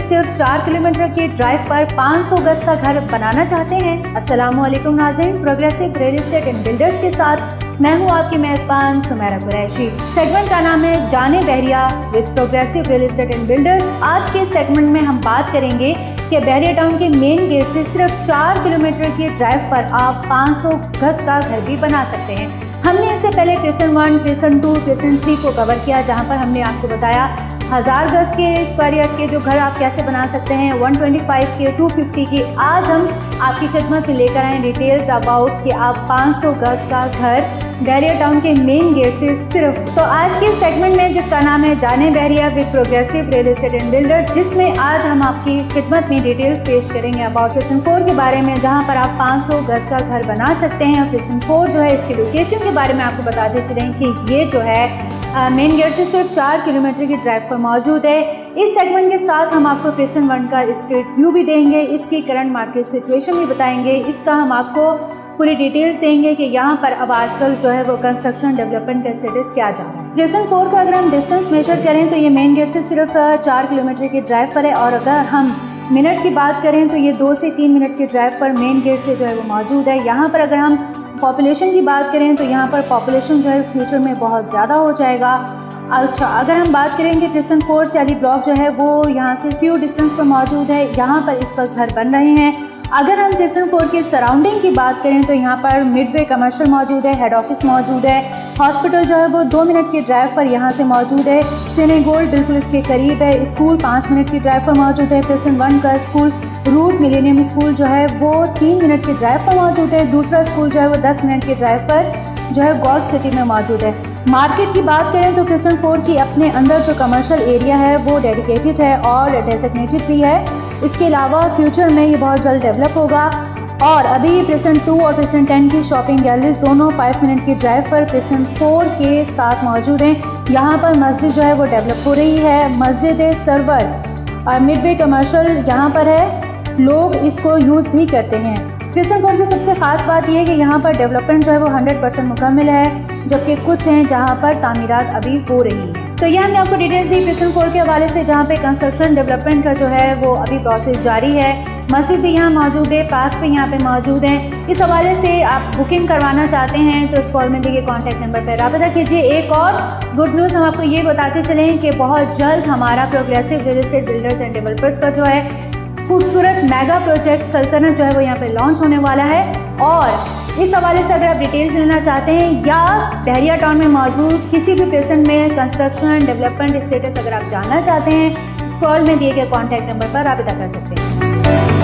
सिर्फ 4 किलोमीटर के ड्राइव पर 500 गज का घर बनाना चाहते हैं? अस्सलामुअलैकुम नाज़रीन, progressive real estate and builders के साथ मैं हूं आपकी मेज़बान सुमेरा कुरैशी। सेगमेंट का नाम है जाने Bahria with progressive real estate and builders. आज के सेगमेंट में हम बात करेंगे कि बहरिया टाउन के मेन गेट से सिर्फ 4 किलोमीटर के ड्राइव पर आप 500 गज का घर भी बना सकते हैं। हमने इससे पहले क्रेसेंट 1, क्रेसेंट 2, क्रेसेंट 3 को कवर किया, जहां पर हमने आपको बताया 1000 गज के स्क्वायर यार्ड के जो घर आप कैसे बना सकते हैं, 125 के, 250 के। आज हम आपकी खिदमत में लेकर आए डिटेल्स अबाउट कि आप 500 गज का घर बहरिया टाउन के मेन गेट से सिर्फ। तो आज के सेगमेंट में जिसका नाम है जाने Bahria with progressive real estate and builders, जिसमें आज हम आपकी खिदमत में डिटेल्स पेश करेंगे अबाउट क्रेसेंट 4 के बारे में, जहां पर आप 500 गज का घर बना सकते हैं। और क्रेसेंट 4 जो है इसकी लोकेशन के बारे में आपको बताते चलें कि ये जो है मेन गेट से सिर्फ 4 किलोमीटर की ड्राइव पर मौजूद है। इस सेगमेंट के साथ हम आपको क्रेसेंट 1 का स्ट्रीट व्यू भी देंगे, इसकी करंट मार्केट सिचुएशन भी बताएंगे, इसका हम आपको पूरी डिटेल्स देंगे कि यहाँ पर अब आजकल जो है वो कंस्ट्रक्शन डेवलपमेंट का स्टेटस क्या जा रहा है। क्रेसेंट 4 का अगर हम डिस्टेंस मेजर करें तो ये मेन गेट से सिर्फ 4 किलोमीटर की ड्राइव पर है, और अगर हम मिनट की बात करें तो ये 2 से 3 मिनट की ड्राइव पर मेन गेट से जो है वो मौजूद है। यहाँ पर अगर हम पॉपुलेशन की बात करें तो यहाँ पर पॉपुलेशन जो है फ्यूचर में बहुत ज़्यादा हो जाएगा। अच्छा, अगर हम बात करें कि क्रेसेंट 4 से अली ब्लॉक जो है वो यहाँ से फ्यू डिस्टेंस पर मौजूद है, यहाँ पर इस वक्त घर बन रहे हैं। अगर हम क्रेसेंट 4 के सराउंडिंग की बात करें तो यहाँ पर मिडवे कमर्शियल मौजूद है, हेड ऑफिस मौजूद है, हॉस्पिटल जो है वो 2 मिनट की ड्राइव पर यहाँ से मौजूद है, सिनेगोल्ड बिल्कुल इसके करीब है, स्कूल 5 मिनट की ड्राइव पर मौजूद है, क्रेसेंट 1 का स्कूल रूट मिलेनियम स्कूल जो है वो 3 मिनट की ड्राइव पर मौजूद है, दूसरा स्कूल जो है वो 10 मिनट की ड्राइव पर जो है गोल्फ सिटी में मौजूद है। मार्केट की बात करें तो क्रेसेंट 4 की अपने अंदर जो कमर्शियल एरिया है वो डेडिकेटेड है और डेजिग्नेटेड भी है। इसके अलावा फ्यूचर में ये बहुत जल्द डेवलप होगा। और अभी क्रेसेंट 2 और क्रेसेंट 10 की शॉपिंग गैलरीज दोनों 5 मिनट की ड्राइव पर क्रेसेंट 4 के साथ मौजूद हैं। यहाँ पर मस्जिद जो है वो डेवलप हो रही है, मस्जिद सरवर और मिडवे कमर्शियल यहाँ पर है, लोग इसको यूज़ भी करते हैं। क्रेसेंट 4 की सबसे ख़ास बात यह है कि यहाँ पर डेवलपमेंट जो है वो 100% मुकम्मल है, जबकि कुछ हैं जहाँ पर तामीरात अभी हो रही है। तो यह हमने आपको डिटेल्स दी क्रेसेंट 4 के हवाले से, जहाँ पे कंस्ट्रक्शन डेवलपमेंट का जो है वो अभी प्रोसेस जारी है। मस्जिद भी यहाँ मौजूद है, पार्क्स भी यहाँ पे मौजूद हैं। इस हवाले से आप बुकिंग करवाना चाहते हैं तो इस कॉल में दिए कॉन्टैक्ट नंबर पर राब्ता कीजिए। एक और गुड न्यूज़ हम आपको ये बताते चलें कि बहुत जल्द हमारा progressive real estate builders and developers का जो है खूबसूरत मेगा प्रोजेक्ट सल्तनत जो है वो यहाँ पे लॉन्च होने वाला है। और इस हवाले से अगर आप डिटेल्स लेना चाहते हैं या बहरिया टाउन में मौजूद किसी भी प्रेजेंट में कंस्ट्रक्शन डेवलपमेंट स्टेटस अगर आप जानना चाहते हैं, स्क्रॉल में दिए गए कॉन्टैक्ट नंबर पर राब्ता कर सकते हैं।